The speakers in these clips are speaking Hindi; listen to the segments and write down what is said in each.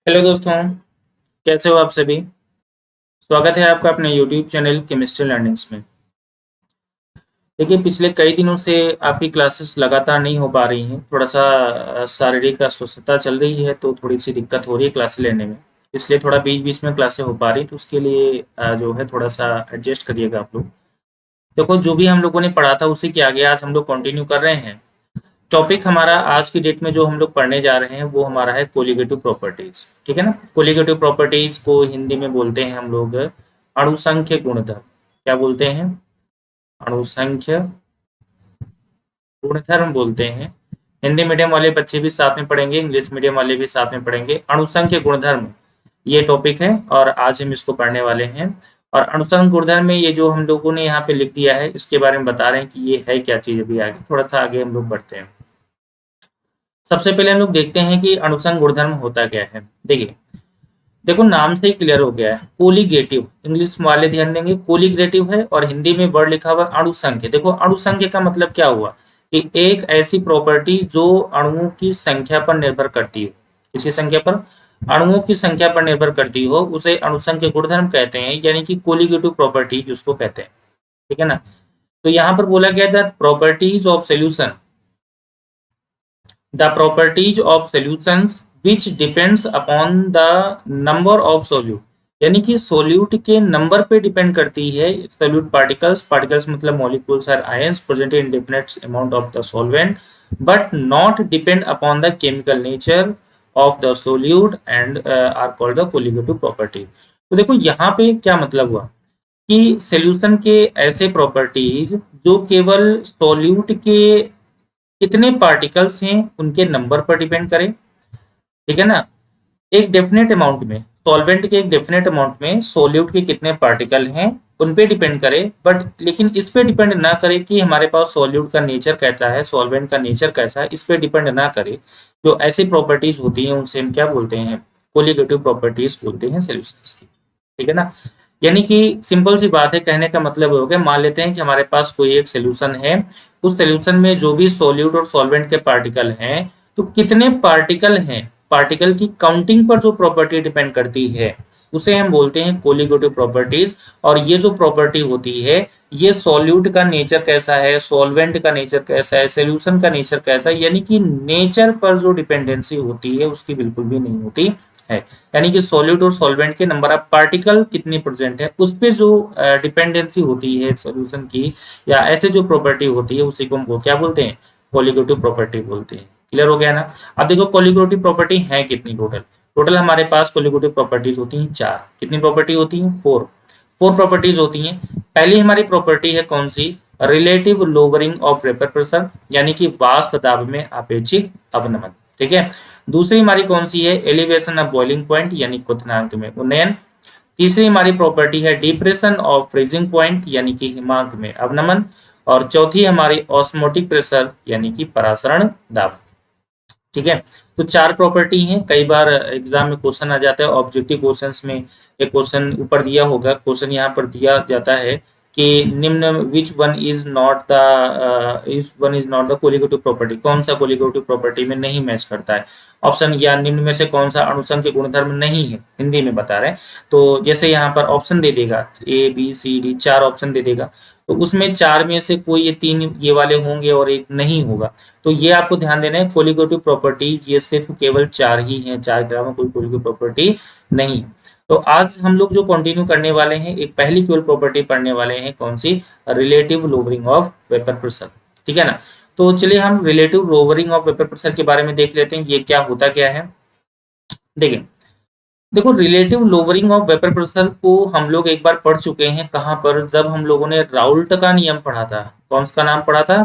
हेलो दोस्तों, कैसे हो आप सभी। स्वागत है आपका अपने यूट्यूब चैनल केमिस्ट्री लर्निंग्स में। देखिए, पिछले कई दिनों से आपकी क्लासेस लगातार नहीं हो पा रही हैं। थोड़ा सा शारीरिक अस्वस्थता चल रही है, तो थोड़ी सी दिक्कत हो रही है क्लास लेने में। इसलिए थोड़ा बीच बीच में क्लासें हो पा रही, तो उसके लिए जो है थोड़ा सा एडजस्ट करिएगा आप लोग। देखो, जो भी हम लोगों ने पढ़ा था उसी के आगे आज हम लोग कंटिन्यू कर रहे हैं। टॉपिक हमारा आज की डेट में जो हम लोग पढ़ने जा रहे हैं वो हमारा है कोलिगेटिव प्रॉपर्टीज। ठीक है ना। कोलिगेटिव प्रॉपर्टीज को हिंदी में बोलते हैं हम लोग अणुसंख्य गुणधर्म। क्या बोलते हैं? अणुसंख्य गुणधर्म बोलते हैं। हिंदी मीडियम वाले बच्चे भी साथ में पढ़ेंगे, इंग्लिश मीडियम वाले भी साथ में पढ़ेंगे। अणुसंख्य गुणधर्म ये टॉपिक है और आज हम इसको पढ़ने वाले हैं। और अणुसंख्य गुणधर्म में ये जो हम लोगों ने यहाँ पे लिख दिया है इसके बारे में बता रहे हैं कि ये है क्या चीज। अभी आगे थोड़ा सा आगे हम लोग बढ़ते हैं। सबसे पहले हम लोग देखते हैं कि अणुसंघ गुणधर्म होता क्या है। देखिए, देखो नाम से ही क्लियर हो गया है, कोलिगेटिव। इंग्लिश वाले ध्यान देंगे, कोलिगेटिव है और हिंदी में वर्ड लिखा हुआ अणुसंख्य। देखो, अणुसंख्य का मतलब क्या हुआ कि एक ऐसी प्रॉपर्टी जो अणुओं की संख्या पर निर्भर करती हो। किसकी संख्या पर? अणुओं की संख्या पर निर्भर करती हो, उसे अणुसंख्य गुणधर्म कहते हैं, यानी कि कोलिगेटिव प्रॉपर्टी जिसको कहते हैं। ठीक है ना। तो यहाँ पर बोला गया था properties of solution, the properties of solutions which depends upon the number of solute, यानी कि सोल्यूट के नंबर पे डिपेंड करती है। सोल्यूट पार्टिकल्स, पार्टिकल्स मतलब मॉलिक्यूल्स और ions present in definite amount of the solvent but not depend upon the chemical nature of the solute and are called the colligative property. तो देखो यहाँ पे क्या मतलब हुआ कि सोल्यूशन के ऐसे प्रॉपर्टीज जो केवल सोल्यूट के कितने पार्टिकल्स हैं उनके नंबर पर डिपेंड करें। ठीक है ना। एक डेफिनेट अमाउंट में, सॉल्वेंट के एक डेफिनेट अमाउंट में सोल्यूट के कितने पार्टिकल हैं उन पे डिपेंड करे, बट लेकिन इस पे डिपेंड ना करे कि हमारे पास सोल्यूट का नेचर कैसा है, सॉल्वेंट का नेचर कैसा है, इस पे डिपेंड ना करे। जो ऐसी प्रॉपर्टीज होती हैं उनसे हम क्या बोलते हैं? कोलिगेटिव प्रॉपर्टीज बोलते हैं सॉल्यूशंस की। ठीक है ना। यानी कि सिंपल सी बात है, कहने का मतलब हो गया, मान लेते हैं कि हमारे पास कोई एक सोल्यूशन है। उस सोल्यूशन में जो भी सोल्यूट और सॉल्वेंट के पार्टिकल हैं, तो कितने पार्टिकल हैं, पार्टिकल की काउंटिंग पर जो प्रॉपर्टी डिपेंड करती है उसे हम बोलते हैं कोलिगेटिव प्रॉपर्टीज। और ये जो प्रॉपर्टी होती है, ये सॉल्यूट का नेचर कैसा है, सॉल्वेंट का नेचर कैसा है, सोल्यूशन का नेचर कैसा है, यानी कि नेचर पर जो डिपेंडेंसी होती है उसकी बिल्कुल भी नहीं होती है। यानी कि सॉल्यूट और सॉल्वेंट के नंबर ऑफ पार्टिकल कितने प्रेजेंट है उस पे जो डिपेंडेंसी होती है सॉल्यूशन की, या ऐसे जो प्रॉपर्टी होती है उसी को हम क्या बोलते हैं? कोलिगेटिव प्रॉपर्टी बोलते हैं। क्लियर हो गया ना। अब देखो कोलिगेटिव प्रॉपर्टी है कितनी टोटल। टोटल हमारे पास कोलिगेटिव प्रॉपर्टीज होती हैं चार। कितनी प्रॉपर्टी होती हैं? फोर। फोर प्रॉपर्टीज होती हैं। पहली हमारी प्रॉपर्टी है कौन सी? Relative lowering of vapour pressure, यानी कि वाष्प दाब में आपेक्षिक अवनमन। ठीक है। दूसरी हमारी कौन सी है? एलिवेशन ऑफ बॉइलिंग पॉइंट, यानी क्वथनांक में उन्नयन। तीसरी हमारी प्रॉपर्टी है डिप्रेशन ऑफ फ्रीजिंग पॉइंट, यानी कि हिमांक में अवनमन। और चौथी हमारी ऑस्मोटिक प्रेशर, यानी कि परासरण दाब। ठीक है। तो चार प्रॉपर्टी हैं। कई बार एग्जाम में क्वेश्चन आ जाता है, ऑब्जेक्टिव क्वेश्चंस में एक क्वेश्चन ऊपर दिया होगा, क्वेश्चन यहाँ पर दिया जाता है कि निम्न which one is not the colligative property, कौन सा कोलिगेटिव प्रॉपर्टी में नहीं मैच करता है। ऑप्शन, या निम्न में से कौन सा अणुसंख्य गुणधर्म नहीं है, हिंदी में बता रहे हैं। तो जैसे यहाँ पर ऑप्शन दे देगा ABCD, चार ऑप्शन दे देगा, तो उसमें चार में से कोई ये तीन ये वाले होंगे और एक नहीं होगा। तो ये आपको ध्यान देना है, कोलिगेटिव प्रॉपर्टी ये सिर्फ केवल चार ही हैं, चार के अलावा कोई कोलिगेटिव प्रॉपर्टी नहीं। तो आज हम लोग जो कंटिन्यू करने वाले हैं, एक पहली केवल प्रॉपर्टी पढ़ने वाले हैं, कौन सी? Relative lowering of vapour pressure. ठीक है ना। तो चलिए हम relative lowering of vapour pressure के बारे में देख लेते हैं, ये क्या होता क्या है। देखिए, देखो relative lowering of vapour pressure को हम लोग एक बार पढ़ चुके हैं। कहाँ पर? जब हम लोगों ने राउल्ट का नियम पढ़ा था। कौन सा नाम पढ़ा था?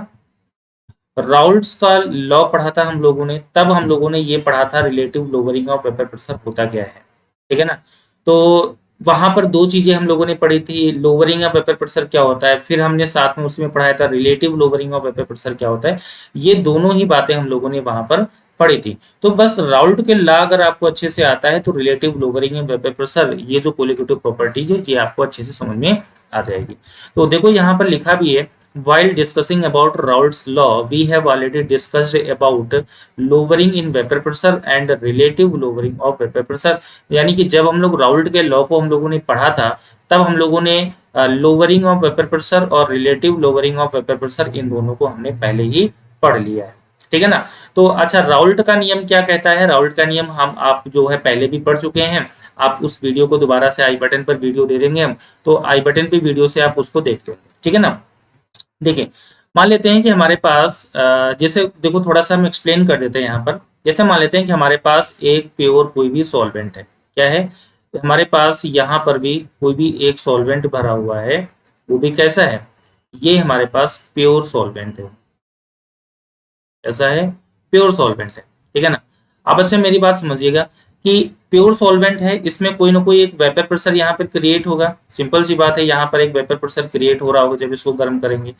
राउल्ट्स का लॉ पढ़ा था हम लोगों ने। तब हम लोगों ने ये पढ़ा था relative lowering of vapour pressure होता क्या है। ठीक है ना। तो वहां पर दो चीजें हम लोगों ने पढ़ी थी, लोअरिंग ऑफ वेपर प्रेशर क्या होता है, फिर हमने साथ में उसमें पढ़ाया था relative lowering of vapour pressure क्या होता है। ये दोनों ही बातें हम लोगों ने वहां पर पढ़ी थी। तो बस राउल्ट के लॉ अगर आपको अच्छे से आता है तो relative lowering of vapour pressure, ये जो कोलिगेटिव प्रॉपर्टीज है ये आपको अच्छे से समझ में आ जाएगी। तो देखो यहाँ पर लिखा भी है, while discussing about Raoult's law, we have already discussed about lowering in vapor pressure and relative lowering of vapor pressure। यानी कि जब हम लोग राउल्ट के लॉ को हम लोगों ने पढ़ा था, तब हम लोगों ने लोअरिंग ऑफ वेपर प्रेशर और relative lowering of vapour pressure in दोनों को हमने पहले ही पढ़ लिया है। ठीक है ना। तो अच्छा, राउल्ट का नियम क्या कहता है? राउल्ट का नियम हम आप जो है पहले भी पढ़ चुके हैं। आप उस वीडियो को दोबारा से आई बटन पर वीडियो दे देंगे हम, तो आई बटन पे वीडियो से आप उसको देख लेंगे। ठीक है ना। देखिए, मान लेते हैं कि हमारे पास जैसे देखो, थोड़ा सा हम एक्सप्लेन कर देते हैं यहाँ पर। जैसे मान लेते हैं कि हमारे पास एक प्योर कोई भी सॉल्वेंट है। क्या है? हमारे पास यहाँ पर भी कोई भी एक सॉल्वेंट भरा हुआ है, वो भी कैसा है? ये हमारे पास प्योर सॉल्वेंट है। कैसा है? प्योर सॉल्वेंट है। ठीक है ना। अब अच्छा, मेरी बात समझिएगा कि प्योर सॉल्वेंट है, इसमें कोई ना कोई एक वेपर प्रेशर यहाँ पर क्रिएट होगा। सिंपल सी बात है, यहाँ पर एक वेपर प्रेशर क्रिएट हो रहा होगा जब इसको गर्म करेंगे।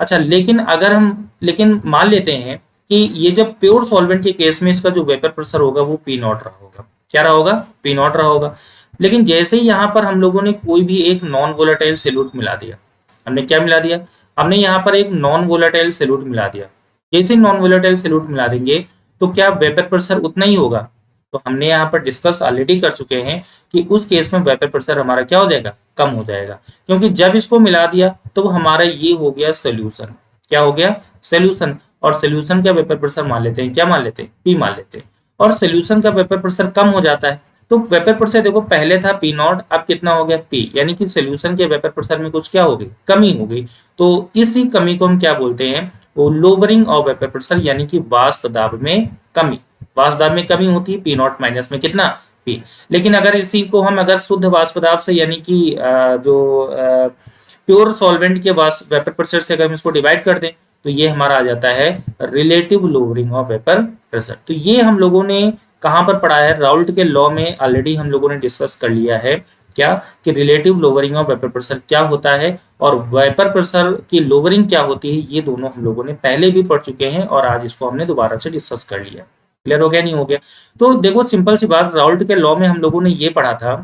अच्छा, लेकिन मान लेते हैं कि ये जब प्योर सॉल्वेंट के केस में इसका जो वेपर प्रेशर होगा वो पी नॉट रहा होगा। क्या रहा होगा? पी नॉट रहा होगा। लेकिन जैसे ही यहाँ पर हम लोगों ने कोई भी एक नॉन वोलेटाइल सॉल्यूट मिला दिया, हमने क्या मिला दिया? हमने यहाँ पर एक नॉन वोलेटाइल सॉल्यूट मिला दिया। जैसे नॉन वोलेटाइल सॉल्यूट मिला देंगे तो क्या वेपर प्रेशर उतना ही होगा? तो हमने यहाँ पर डिस्कस ऑलरेडी कर चुके हैं कि उस केस में वेपर प्रेशर हमारा क्या हो जाएगा? कम हो जाएगा, क्योंकि जब इसको मिला दिया तो हमारा ये हो गया सोल्यूशन। क्या हो गया? सोल्यूशन। और सोल्यूशन का वेपर प्रेशर मान लेते हैं, क्या मान लेते हैं? पी मान लेते हैं। और सोल्यूशन का वेपर प्रेशर कम हो जाता है, तो वेपर प्रेशर देखो पहले था पी नॉट, अब कितना हो गया? पी। यानी कि सोल्यूशन के वेपर प्रेशर में कुछ क्या हो गई? कमी हो गई। तो इसी कमी को हम क्या बोलते हैं? वो लोअरिंग ऑफ वेपर प्रेशर, यानी कि वाष्प दाब में कमी। वाष्प दाब में कमी होती है पी नॉट माइनस में कितना? पी। लेकिन अगर इसी को हम अगर शुद्ध वाष्प दाब से, यानी कि जो प्योर सॉल्वेंट के वेपर प्रेशर से अगर हम इसको डिवाइड कर दें, तो ये हमारा आ जाता है relative lowering of vapour pressure. तो ये हम लोगों ने कहां पर पढ़ा है? राउल्ट के लॉ में ऑलरेडी हम लोगों ने डिस्कस कर लिया है। क्या? कि relative lowering of vapour pressure क्या होता है और वेपर प्रेशर की लोअरिंग क्या होती है, ये दोनों हम लोगों ने पहले भी पढ़ चुके हैं और आज इसको हमने दोबारा से डिस्कस कर लिया। क्लियर हो गया? नहीं हो गया? तो देखो, सिंपल सी बात, राउल्ट के लॉ में हम लोगों ने ये पढ़ा था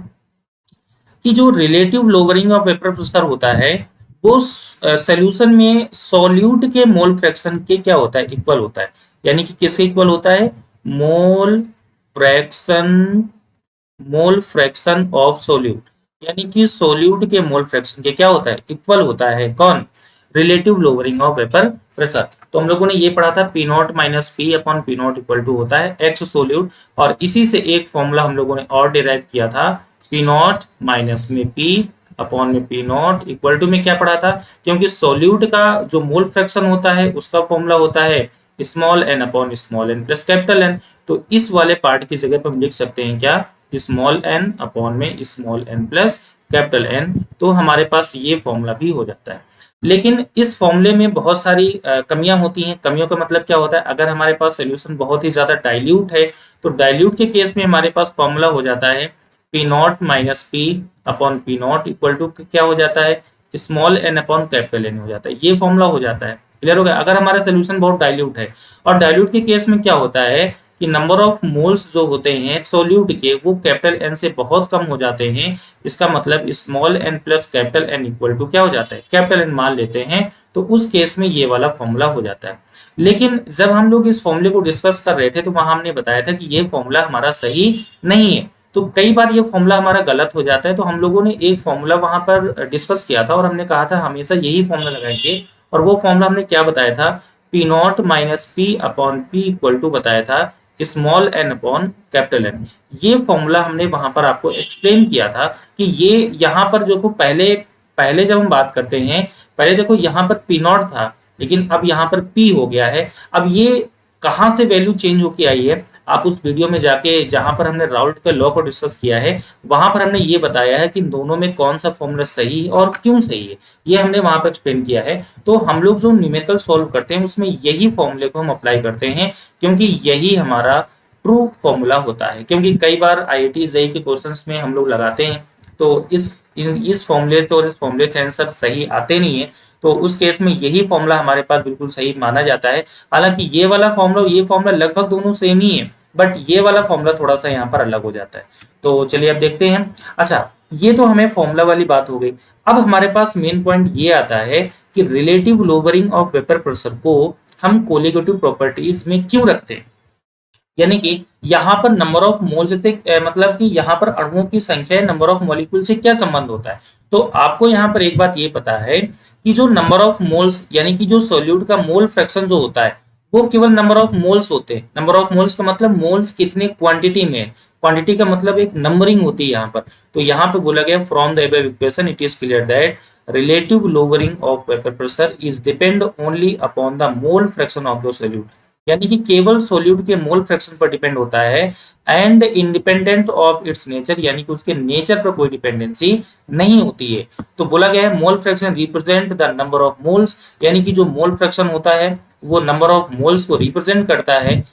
कि जो relative lowering of vapour pressure होता है वो सॉल्यूशन में सॉल्यूट के मोल फ्रैक्शन के क्या होता है? इक्वल होता है। यानी कि किसके इक्वल होता है? Mole fraction of solute. यानी कि सोल्यूट के मोल फ्रैक्शन के क्या होता है? इक्वल होता है। कौन? Relative lowering of vapour pressure. तो हम लोगों ने ये पढ़ा था P not minus P upon P nought equal to होता है एक्स सोल्यूट। और इसी से एक फॉर्मूला हम लोगों ने और डिराइव किया था, पी नॉट माइनस में पी अपॉन में पी नॉट इक्वल टू में क्या पढ़ा था? क्योंकि सोल्यूट का जो मोल फ्रैक्शन होता है उसका फॉर्मूला होता है small N upon small N plus capital N. तो इस वाले पार्ट की जगह पर हम लिख सकते हैं क्या? स्मॉल एन अपॉन में small N plus capital N. तो हमारे पास ये फॉर्मूला भी हो जाता है। लेकिन इस फॉर्मूले में बहुत सारी कमियां होती हैं। कमियों का मतलब क्या होता है? अगर हमारे पास सोल्यूशन बहुत ही ज्यादा डाइल्यूट है, तो डाइल्यूट के केस में हमारे पास फॉर्मूला हो जाता है P not minus P upon P nought equal to क्या हो जाता है? Small N upon capital N हो जाता है। ये फॉर्मूला हो जाता है। क्लियर हो गया? अगर हमारा सोल्यूशन बहुत डाइल्यूट है, और डाइल्यूट के केस में क्या होता है कि नंबर ऑफ मोल्स जो होते हैं सोल्यूट के वो कैपिटल एन से बहुत कम हो जाते हैं। इसका मतलब small N plus capital N equal to क्या हो जाता है? कैपिटल एन मान लेते हैं। तो उस केस में ये वाला फॉर्मूला हो जाता है। लेकिन जब हम लोग इस फॉर्मूले को डिस्कस कर रहे थे तो वहां हमने बताया था कि ये फॉर्मूला हमारा सही नहीं है। तो कई बार ये फॉर्मूला हमारा गलत हो जाता है। तो हम लोगों ने एक फॉर्मूला वहां पर डिस्कस किया था और हमने कहा था हमेशा यही फॉर्मूला लगाएंगे। और वो फॉर्मूला हमने क्या बताया था? P not minus P upon P equal to बताया था small N upon capital N. ये फॉर्मूला हमने वहां पर आपको एक्सप्लेन किया था कि ये यहाँ पर जो को पहले पहले जब हम बात करते हैं, पहले देखो यहाँ पर पी नॉट था, लेकिन अब यहाँ पर पी हो गया है। अब ये कहाँ से वैल्यू चेंज होके आई है? आप उस वीडियो में जाके जहां पर हमने राउल्ट के लॉ को डिस्कस किया है, वहां पर हमने ये बताया है कि दोनों में कौन सा फॉर्मूला सही है और क्यों सही है, ये हमने वहां पर एक्सप्लेन किया है। तो हम लोग जो न्यूमेरिकल सॉल्व करते हैं उसमें यही फॉर्मूले को हम अप्लाई करते हैं, क्योंकि यही हमारा ट्रू फॉर्मूला होता है। क्योंकि कई बार IIT JEE के क्वेश्चंस में हम लोग लगाते हैं तो इस फॉर्मूले से और इस फॉर्मूले से आंसर सही आते नहीं है। तो उस केस में यही फॉर्मूला हमारे पास बिल्कुल सही माना जाता है। हालांकि ये वाला फॉर्मूला ये फॉर्मूला लगभग दोनों सेम ही है, बट ये वाला फॉर्मूला थोड़ा सा यहाँ पर अलग हो जाता है। तो चलिए अब देखते हैं। अच्छा, ये तो हमें फॉर्मूला वाली बात हो गई। अब हमारे पास मेन पॉइंट ये आता है कि relative lowering of vapour pressure को हम कोलिगेटिव प्रॉपर्टीज में क्यों रखते हैं, यानी कि यहाँ पर नंबर ऑफ मोल्स से मतलब कि यहाँ पर अणुओं की संख्या नंबर ऑफ मॉलिक्यूल से क्या संबंध होता है। तो आपको यहाँ पर एक बात ये पता है कि जो नंबर ऑफ मोल्स यानी कि जो सोल्यूट का मोल फ्रैक्शन जो होता है वो केवल नंबर ऑफ मोल्स होते हैं। नंबर ऑफ मोल्स का मतलब मोल्स कितने क्वांटिटी में है, क्वांटिटी का मतलब एक नंबरिंग होती है यहाँ पर। तो यहाँ पे बोला गया from the above equation it is clear that relative lowering of vapor pressure is depend only upon the mole fraction of the solute, यानी कि केवल सोल्यूट के मोल फ्रैक्शन पर डिपेंड होता है and independent of its nature, यानी कि उसके नेचर पर कोई डिपेंडेंसी नहीं होती है। तो बोला गया है mole fraction represent the number of moles, यानी कि जो मोल फ्रैक्शन होता है वो नंबर ऑफ मोल्स को रिप्रेजेंट करता है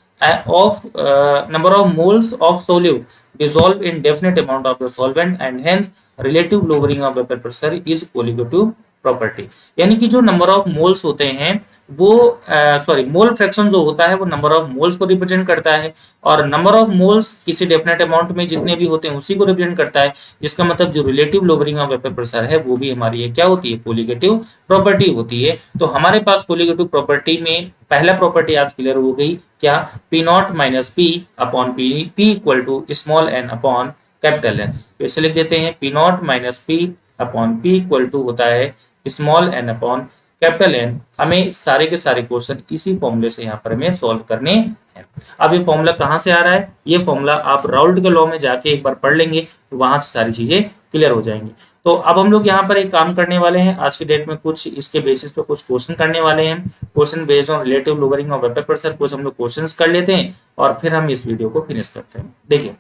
of number of moles of solute dissolved in definite amount of the solvent and hence relative lowering of vapor pressure is colligative property, यानी कि जो नंबर ऑफ मोल्स होते हैं वो सॉरी मोल फ्रैक्शन जो होता है वो नंबर ऑफ मोल्स को रिप्रेजेंट करता है और नंबर ऑफ मोल्स किसी डेफिनेट अमाउंट में जितने भी होते हैं उसी को रिप्रेजेंट करता है। इसका मतलब जो relative lowering of vapour pressure है वो भी हमारी ये क्या होती है, कोलिगेटिव प्रॉपर्टी होती है। तो हमारे पास कोलिगेटिव प्रॉपर्टी में पहला प्रॉपर्टी आज क्लियर हो गई, क्या, P not minus P upon P, P equal to small N upon capital N. फिर से लिख देते हैं, P not minus P upon P equal to होता है small N upon capital N. हमें सारे के सारे क्वेश्चन इसी फॉर्मूले से यहाँ पर हमें सॉल्व करने हैं। अब ये फॉर्मूला कहाँ से आ रहा है, ये फॉर्मूला आप राउल्ट के लॉ में जाके एक बार पढ़ लेंगे तो वहां से सारी चीजें क्लियर हो जाएंगी। तो अब हम लोग यहाँ पर एक काम करने वाले हैं, आज की डेट में कुछ इसके बेसिस पे कुछ क्वेश्चन करने वाले हैं, question based on relative lowering of vapour pressure. कुछ हम लोग क्वेश्चंस कर लेते हैं और फिर हम इस वीडियो को फिनिश करते हैं। देखिए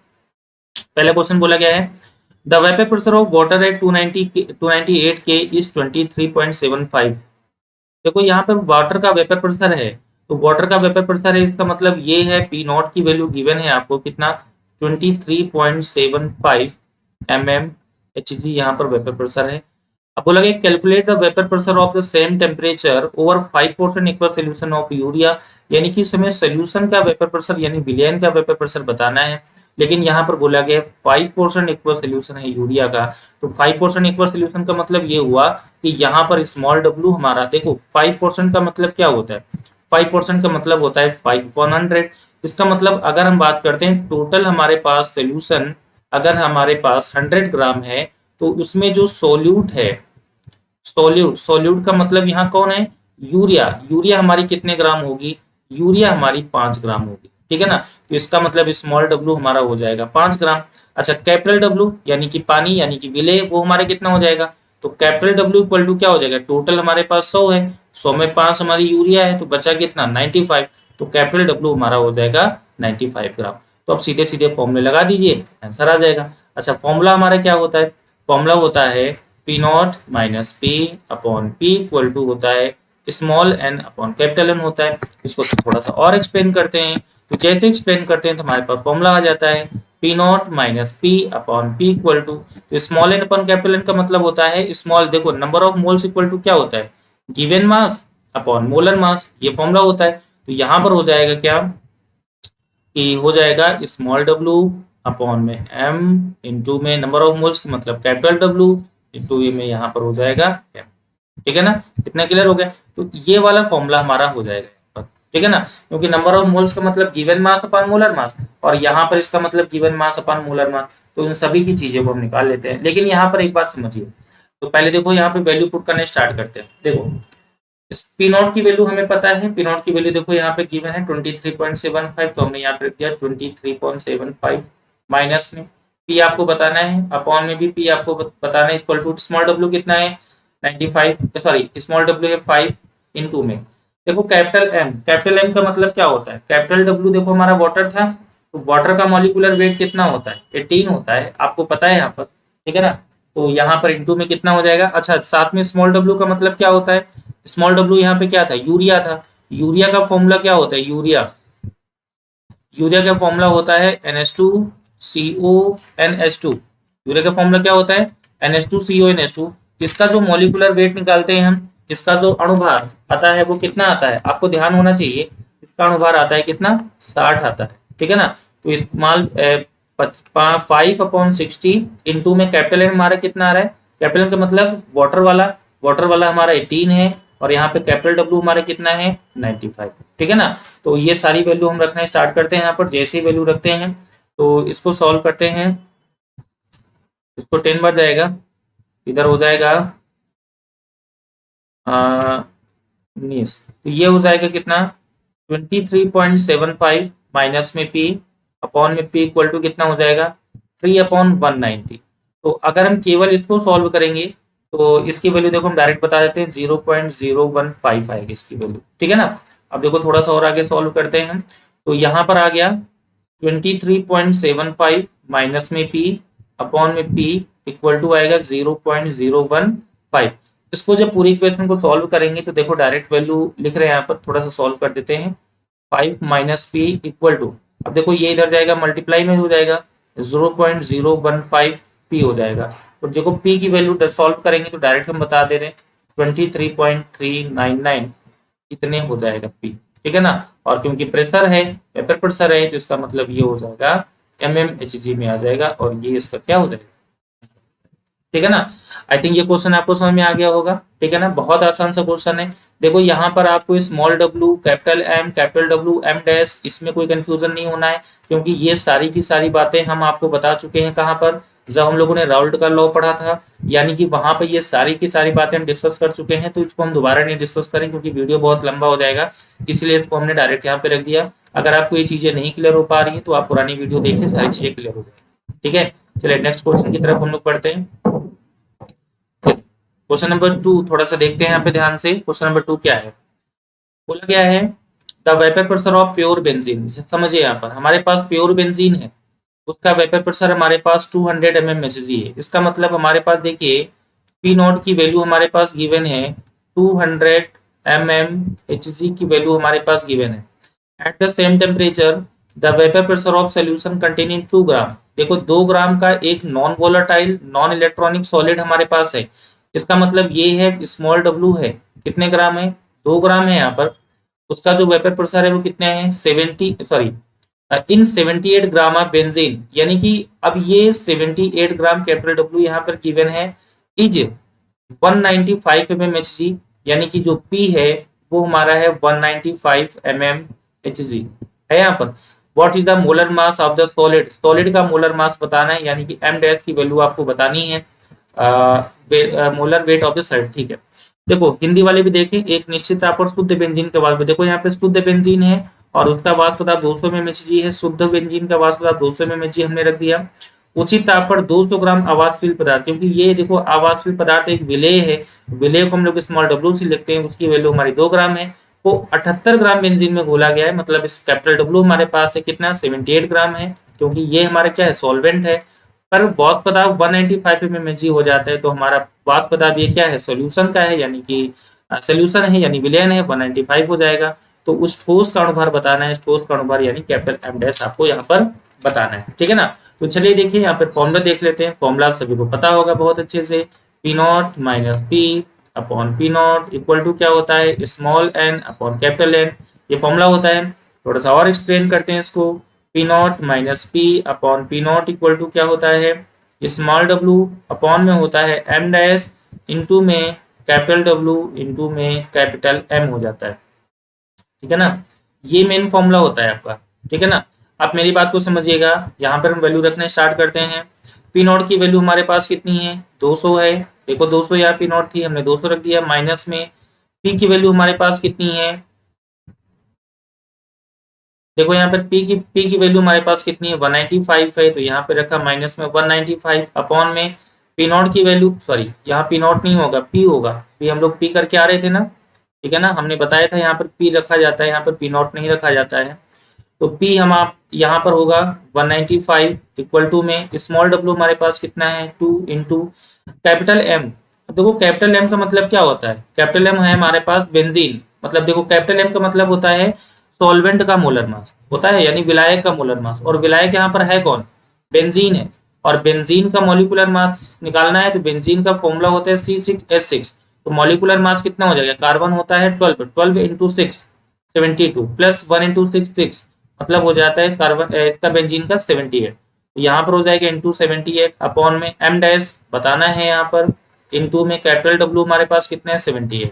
पहला क्वेश्चन बोला गया है the vapour pressure of water at 298 K is 23.75। देखो यहाँ पर वाटर का वेपर प्रेशर है, तो वाटर का वेपर प्रेशर है, इसका मतलब ये है पी नॉट की वैल्यू गिवन है आपको कितना 23.75 mmHg यहाँ पर वेपर प्रेशर है। अब बोला गया calculate the vapour pressure of the same temperature over 5% equal solution of urea, यानी कि इसमें सोल्यूशन का वेपर प्रेशर यानी विलयन का वेपर प्रेशर बताना है। लेकिन यहाँ पर बोला गया 5% इक्वल सोल्यूशन है यूरिया का, तो 5% इक्वल सोल्यूशन का मतलब ये हुआ कि यहाँ पर स्मॉल डब्ल्यू हमारा, देखो 5% का मतलब क्या होता है, 5% का मतलब होता है 5/100। इसका मतलब अगर हम बात करते हैं टोटल हमारे पास सोल्यूशन अगर हमारे पास 100 ग्राम है तो उसमें जो सोल्यूट है, सोल्यूट का मतलब यहाँ कौन है, यूरिया, यूरिया हमारी कितने ग्राम होगी, यूरिया हमारी 5 ग्राम होगी, ठीक है ना। तो इसका मतलब स्मॉल डब्ल्यू हमारा हो जाएगा 5 ग्राम। अच्छा कैपिटल डब्ल्यू यानी कि पानी यानी कि विले वो हमारे कितना हो जाएगा, तो कैपिटल डब्ल्यू इक्वल टू क्या हो जाएगा, टोटल हमारे पास 100 है, 100 में 5 हमारी यूरिया है तो बचा कितना 95, तो कैपिटल डब्ल्यू हमारा हो जाएगा 95 ग्राम। तो अब सीधे सीधे फॉर्मूले लगा दीजिए, आंसर आ जाएगा। अच्छा फॉर्मूला हमारा क्या होता है, फॉर्मूला होता है P not minus P upon P equal to होता है small N upon capital N होता है। इसको थोड़ा सा और एक्सप्लेन करते हैं, तो जैसे एक्सप्लेन करते हैं तो हमारे पास फॉर्मूला आ जाता है P not minus P upon P equal to, तो small N upon capital N का मतलब होता है स्मॉल, देखो number of moles equal to क्या होता है, given mass upon molar mass, ये फॉर्मूला होता है। तो यहाँ पर हो जाएगा क्या कि हो जाएगा स्मॉल डब्ल्यू अपॉन में एम इंटू में नंबर ऑफ मोल्स का मतलब कैपिटल डब्ल्यू इंटू ये में यहाँ पर हो जाएगा एम, ठीक है ना, इतना क्लियर हो गया। तो ये वाला फॉर्मूला हमारा हो जाएगा, ठीक है ना, क्योंकि नंबर ऑफ मोल्स का मतलब गिवन मास अपॉन मोलर मास और यहाँ पर इसका मतलब गिवन मास अपॉन मोलर मास, तो इन सभी की चीजें को हम निकाल लेते हैं। लेकिन यहाँ पर एक बात समझिए, तो पहले देखो यहाँ पे वैल्यू पुट करना स्टार्ट करते हैं। देखो पी नॉट की वैल्यू हमें पता है, पी नॉट की वैल्यू देखो यहाँ पे गिवन है 23.75, तो हमने यहाँ पे रख दिया 23.75 माइनस में पी आपको बताना है, अपॉन में भी पी आपको बताना है, इक्वल टू स्मॉल डब्ल्यू कितना है 95, सॉरी स्मॉल डब्ल्यू है 5 इनटू में देखो कैपिटल एम का मतलब क्या होता है, कैपिटल डब्ल्यू देखो हमारा वाटर था, तो वाटर का मॉलिक्यूलर वेट कितना होता है 18 होता है, आपको पता है यहाँ पर, ठीक है ना। तो यहाँ पर इनटू में कितना हो जाएगा, अच्छा साथ में स्मॉल डब्ल्यू का मतलब क्या होता है, स्मॉल डब्ल्यू यहाँ पे क्या था, यूरिया था, यूरिया का फॉर्मूला क्या होता है, यूरिया का फॉर्मूला होता है NH2CONH2, यूरिया का फॉर्मूला क्या होता है NH2CONH2। इसका जो मॉलिक्यूलर वेट निकालते हैं हम, इसका जो अणुभार आता है वो कितना आता है, आपको ध्यान होना चाहिए, इसका अणुभार आता है कितना 60 आता है, ठीक है ना। तो इस्तेमाल 5/60 इंटू में कैपिटल एन हमारा कितना आ रहा है, कैपिटल का मतलब वाटर वाला हमारा 18 है और यहाँ पे कैपिटल डब्ल्यू हमारा कितना है 95, ठीक है ना। तो ये सारी वैल्यू हम रखना स्टार्ट करते हैं। यहाँ पर जैसे ही वैल्यू रखते हैं तो इसको सॉल्व करते हैं, इसको 10 बार जाएगा, इधर हो जाएगा 19, तो ये हो जाएगा कितना 23.75 माइनस में पी अपॉन में पी इक्वल टू कितना हो जाएगा 3/190। तो अगर हम केवल इसको सॉल्व करेंगे तो इसकी वैल्यू देखो हम डायरेक्ट बता देते हैं 0.015 आएगी इसकी वैल्यू, ठीक है ना। अब देखो थोड़ा सा और आगे सॉल्व करते हैं, तो यहाँ पर आ गया 23.75 माइनस में पी अपॉन में पी इक्वल टू आएगा 0.015। इसको जब पूरी इक्वेशन को सॉल्व करेंगे तो देखो डायरेक्ट वैल्यू लिख रहे हैं यहाँ पर, थोड़ा सा सॉल्व कर देते हैं। 5 माइनस पी इक्वल टू, अब देखो ये इधर जाएगा मल्टीप्लाई में हो जाएगा 0.015 पी हो जाएगा। तो देखो पी की वैल्यू सॉल्व करेंगे तो डायरेक्ट हम बता दे रहे हैं 23.399 इतने हो जाएगा पी, ठीक है ना। और क्योंकि प्रेशर है, वेपर प्रेशर है, तो इसका मतलब ये हो जाएगा mmHg में आ जाएगा और ये इसका क्या हो जाएगा, ठीक है ना। आई थिंक ये क्वेश्चन आपको समझ में आ गया होगा, ठीक है ना। बहुत आसान सा क्वेश्चन है। देखो यहाँ पर आपको small w capital M capital W M dash, इसमें कोई कंफ्यूजन नहीं होना है, क्योंकि ये सारी की सारी बातें हम आपको बता चुके हैं कहाँ पर, जब हम लोगों ने राउल्ट का लॉ पढ़ा था, यानी कि वहां पर ये सारी की सारी बातें हम डिस्कस कर चुके हैं। तो इसको हम दोबारा नहीं डिस्कस करें क्योंकि वीडियो बहुत लंबा हो जाएगा, इसलिए इसको हमने डायरेक्ट यहाँ पे रख दिया। अगर आपको ये चीजें नहीं क्लियर हो पा रही है तो आप पुरानी वीडियो देखिए, सारी चीजें क्लियर हो जाएगी, ठीक है। चलिए नेक्स्ट क्वेश्चन की तरफ हम लोग पढ़ते हैं। क्वेश्चन नंबर 2 थोड़ा सा देखते हैं यहाँ पे ध्यान से। क्वेश्चन नंबर 2 क्या है, बोला गया है the vapour pressure of pure benzene. समझिए यहाँ पर हमारे पास प्योर बेंजीन है, उसका वेपर प्रेशर हमारे पास 200 mmHg है। इसका मतलब हमारे पास देखिए पी नॉट की वैल्यू हमारे पास गिवन है 200 mmHg की वैल्यू हमारे पास गिवन है। At the same temperature the vapour pressure of solution containing 2 ग्राम। देखो 2 ग्राम का एक non volatile non electronic solid हमारे पास है। इसका मतलब ये है स्मॉल w है, कितने ग्राम है 2 ग्राम है यहाँ पर, उसका जो वेपर प्रेशर है वो कितने हैं 78 ग्राम ऑफ बेंजीन। यानी कि अब ये 78 ग्राम कैपिटल W यहाँ पर गिवन है इज 195 mmHg, यानी कि जो P है वो हमारा है 195 mmHg है यहाँ पर। What is the molar mass of the solid, solid का मोलर मास बताना है, यानी कि m डैश की वैल्यू आपको बतानी है, molar weight of the solid, ठीक है। देखो हिंदी वाले भी देखें, एक निश्चित ताप पर शुद्ध बेंजीन के बाद देखो यहाँ पे शुद्ध बेंजीन है और उसका वाष्प पदार्थ 200 mmHg है, शुद्ध बेंजीन का वाष्प पदार्थ 200 mmHg हमने रख दिया। उचित ताप पर 200 ग्राम आवासशील पदार्थ, क्योंकि ये देखो आवासशील पदार्थ एक विलेय है, विलेय को हम लोग स्मॉल w से लिखते हैं, उसकी वैल्यू हमारी 2 ग्राम है, वो 78 ग्राम बेंजीन में घोला गया है। मतलब इस कैपिटल W हमारे पास है कितना 78 ग्राम है, क्योंकि ये हमारा क्या है सॉल्वेंट है। पर वाष्प पदार्थ 195 mmHg हो जाता है, तो हमारा वाष्प पदार्थ ये क्या है सॉल्यूशन का है, यानी कि सोल्यूशन है, यानी विलयन है, 195 हो जाएगा। तो उस ठोस का अणुभार बताना है, ठोस का अणुभार यानी कैपिटल M डैश आपको यहाँ पर बताना है, ठीक है ना। तो चलिए देखिए यहाँ पर फॉर्मूला देख लेते हैं। फॉर्मूला आप सभी को पता होगा बहुत अच्छे से, P not minus P upon P nought equal to क्या होता है small n upon capital N, ये फॉर्मूला होता है। थोड़ा सा और एक्सप्लेन करते हैं इसको, P not minus P upon P nought equal to क्या होता है स्मॉल w अपॉन में होता है m डैश इंटू में कैपिटल W इंटू में कैपिटल M हो जाता है, ठीक है ना। ये मेन फॉर्मूला होता है आपका, ठीक है ना। आप मेरी बात को समझिएगा, यहाँ पर हम वैल्यू रखना स्टार्ट करते हैं। पी नॉट की वैल्यू हमारे पास कितनी है 200 है, देखो 200 यहाँ पी नॉट थी, हमने 200 रख दिया। माइनस में पी की वैल्यू हमारे पास कितनी है, देखो यहाँ पर पी की वैल्यू हमारे पास कितनी है 195 है, तो यहाँ पे रखा माइनस में 195 अपॉन में पी नॉट की वैल्यू, सॉरी यहाँ पी नॉट नहीं होगा पी होगा, पी हम लोग पी करके आ रहे थे ना, ठीक है ना। हमने बताया था यहाँ पर पी रखा जाता है, यहाँ पर पी नॉट नहीं रखा जाता है। तो पी हम आप यहाँ पर होगा 195 इक्वल टू में स्मॉल w हमारे पास कितना है 2 इंटू कैपिटल M। देखो कैपिटल M का मतलब क्या होता है, कैपिटल M है हमारे पास बेंजीन, मतलब देखो कैपिटल M का मतलब होता है सॉल्वेंट का मोलर मास होता है, यानी विलायक का मोलर मास, और विलायक यहाँ पर है कौन बेंजीन है, और बेंजीन का मॉलिक्यूलर मास निकालना है तो बेंजीन का फॉर्मूला होता है C6H6। तो मॉलिक्यूलर मास कितना हो जाएगा, कार्बन होता है 12 इंटू 6 72 प्लस 1 इंटू 6 मतलब हो जाता है कार्बन इसका बेंजीन का 78। तो यहाँ पर हो जाएगा इंटू 78 अपॉन में M डैश बताना है यहाँ पर इंटू में कैपिटल W हमारे पास कितना है 78,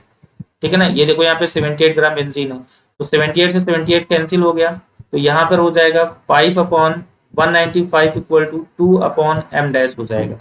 ठीक है ना। ये देखो यहाँ पे 78 ग्राम बेंजीन है, तो 78 से 78 कैंसिल हो गया, तो यहाँ पर हो जाएगा 5/195 इक्वल टू 2/m डैश हो जाएगा।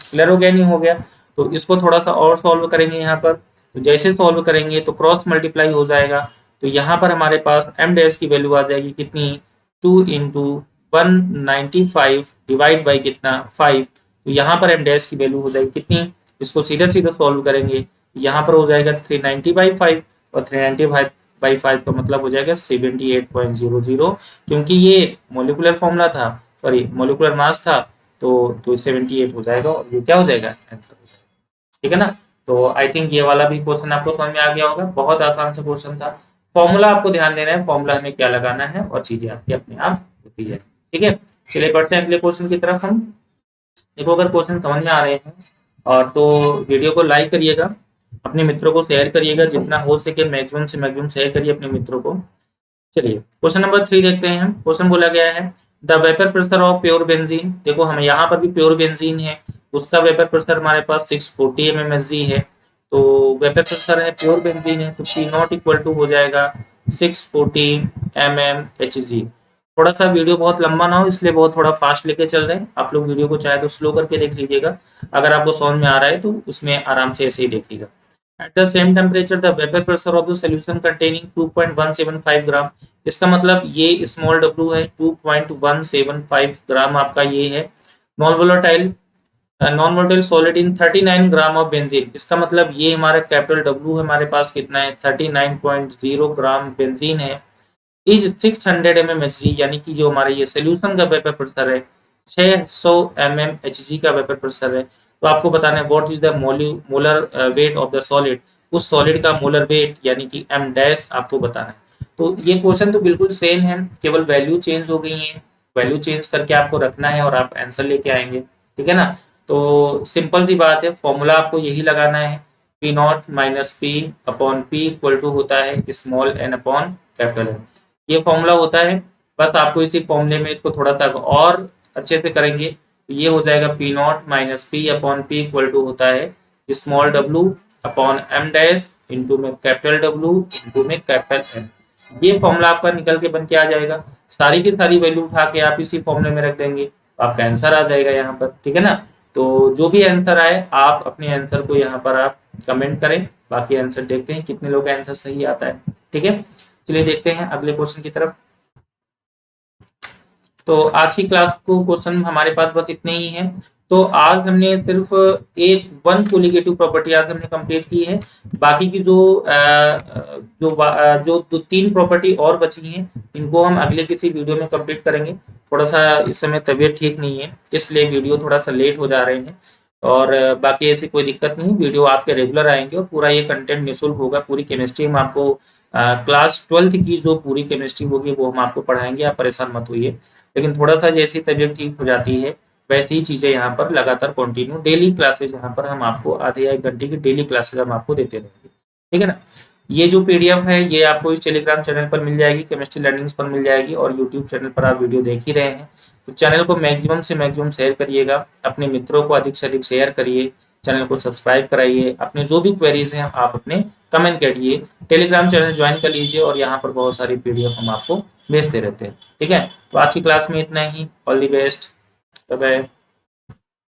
क्लियर हो गया नहीं हो गया। तो इसको थोड़ा सा और सॉल्व करेंगे यहाँ पर, तो जैसे सॉल्व करेंगे तो क्रॉस मल्टीप्लाई हो जाएगा, तो यहाँ पर हमारे पास m डैश की वैल्यू आ जाएगी कितनी, 2 इंटू 195 डिवाइड बाई कितना 5, तो यहाँ पर m डैश की वैल्यू हो जाएगी कितनी, इसको सीधे सीधे सॉल्व करेंगे, यहाँ पर हो जाएगा 390/5, और 390/5 का मतलब हो जाएगा 78.00, क्योंकि ये मोलिकुलर फॉर्मूला था, सॉरी मोलिकुलर मास था, तो 78 हो जाएगा, और ये क्या हो जाएगा, आंसर हो जाएगा। ठीक है ना। तो आई थिंक ये वाला भी क्वेश्चन आपको समझ में आ गया होगा, बहुत आसान सा क्वेश्चन था। फॉर्मूला आपको ध्यान देना है, फॉर्मूला हमें क्या लगाना है, और चीजें आपकी अपने आप होती है। ठीक है, चलिए बढ़ते हैं अगले क्वेश्चन की तरफ हम। देखो अगर क्वेश्चन समझ में आ रहे हैं और तो वीडियो को लाइक करिएगा, अपने मित्रों को शेयर करिएगा, जितना हो सके मैक्सिमम से मैक्सिमम शेयर करिए अपने मित्रों को। चलिए क्वेश्चन नंबर 3 देखते हैं हम। क्वेश्चन बोला गया है the vapour pressure of pure benzene. देखो हमें यहाँ पर भी प्योर बेंजीन है, उसका वेपर प्रेशर हमारे पास 640 mmHg है, तो वेपर प्रेशर है प्योर बेंजीन है, तो पी नॉट इक्वल टू हो जाएगा 640 mmHg। थोड़ा सा वीडियो बहुत लंबा ना हो इसलिए बहुत थोड़ा फास्ट लेके चल रहे हैं, आप लोग वीडियो को चाहे तो स्लो करके देख लीजिएगा, अगर आपको समझ में आ रहा है तो उसमें आराम से ऐसे ही देखिएगा। At the same temperature, the vapor pressure of the solution containing 2.175 ग्राम, इसका मतलब ये स्मॉल w है, 2.175 ग्राम आपका ये है। Non volatile solid in 39 gram of benzene, इसका मतलब ये हमारा कैपिटल W है, हमारे पास कितना है 39.0 ग्राम बेंजीन है, इज 600 mmHg, यानी कि जो हमारे ये सोल्यूशन का वेपर प्रेशर है 600 mmHg का वेपर प्रेशर है। तो आपको बताना है what is the molar weight of the solid, उस सॉलिड का मोलर वेट यानी कि m डैश आपको बताना है। तो ये क्वेश्चन तो बिल्कुल सेम है, केवल वैल्यू चेंज हो गई है, वैल्यू चेंज करके आपको रखना है और आप आंसर लेके आएंगे। ठीक है ना। तो सिंपल सी बात है, फॉर्मूला आपको यही लगाना है, P not minus P upon P equal to होता है small N upon capital N, ये फॉर्मूला होता है। बस आपको इसी फॉर्मूले में इसको थोड़ा सा और अच्छे से करेंगे तो ये हो जाएगा P not minus P upon P equal to होता है small w upon M dash into में कैपिटल W इंटू में कैपिटल एम। ये फॉर्मूला आपका निकल के बन के आ जाएगा, सारी की सारी वैल्यू उठा के आप इसी फॉर्मूले में रख देंगे तो आपका आंसर आ जाएगा यहाँ पर। ठीक है ना। तो जो भी आंसर आए आप अपने आंसर को यहाँ पर आप कमेंट करें, बाकी आंसर देखते हैं कितने लोग का आंसर सही आता है। ठीक है, चलिए देखते हैं अगले क्वेश्चन की तरफ। तो आज की क्लास को क्वेश्चन हमारे पास बस इतने ही हैं। तो आज हमने सिर्फ एक वन कोलिगेटिव प्रॉपर्टी आज हमने कंप्लीट की है, बाकी की जो दो तीन प्रॉपर्टी और बची हैं इनको हम अगले किसी वीडियो में कंप्लीट करेंगे। थोड़ा सा इस समय तबीयत ठीक नहीं है इसलिए वीडियो थोड़ा सा लेट हो जा रहे हैं, और बाकी ऐसी कोई दिक्कत नहीं, वीडियो आपके रेगुलर आएंगे और पूरा ये कंटेंट निःशुल्क होगा। पूरी केमिस्ट्री में आपको क्लास 12th की जो पूरी केमिस्ट्री होगी वो हम आपको पढ़ाएंगे, आप परेशान मत होइए। लेकिन थोड़ा सा जैसी तबीयत ठीक हो जाती है वैसे ही चीज़ें यहाँ पर लगातार कंटिन्यू डेली क्लासेज यहाँ पर हम आपको आधे या 1 घंटे की डेली क्लासेज हम आपको देते रहेंगे। ठीक है ना। ये जो PDF है ये आपको इस टेलीग्राम चैनल पर मिल जाएगी, केमिस्ट्री लर्निंग्स पर मिल जाएगी, और यूट्यूब चैनल पर आप वीडियो देख ही रहे हैं। तो चैनल को मैक्सिमम से मैक्सिमम शेयर करिएगा, अपने मित्रों को अधिक से अधिक शेयर करिए, चैनल को सब्सक्राइब कराइए, अपने जो भी क्वेरीज हैं आप अपने कमेंट करिए, टेलीग्राम चैनल ज्वाइन कर लीजिए, और यहाँ पर बहुत सारी PDF हम आपको भेजते रहते हैं। ठीक है, तो आज की क्लास में इतना ही। All the best, bye bye.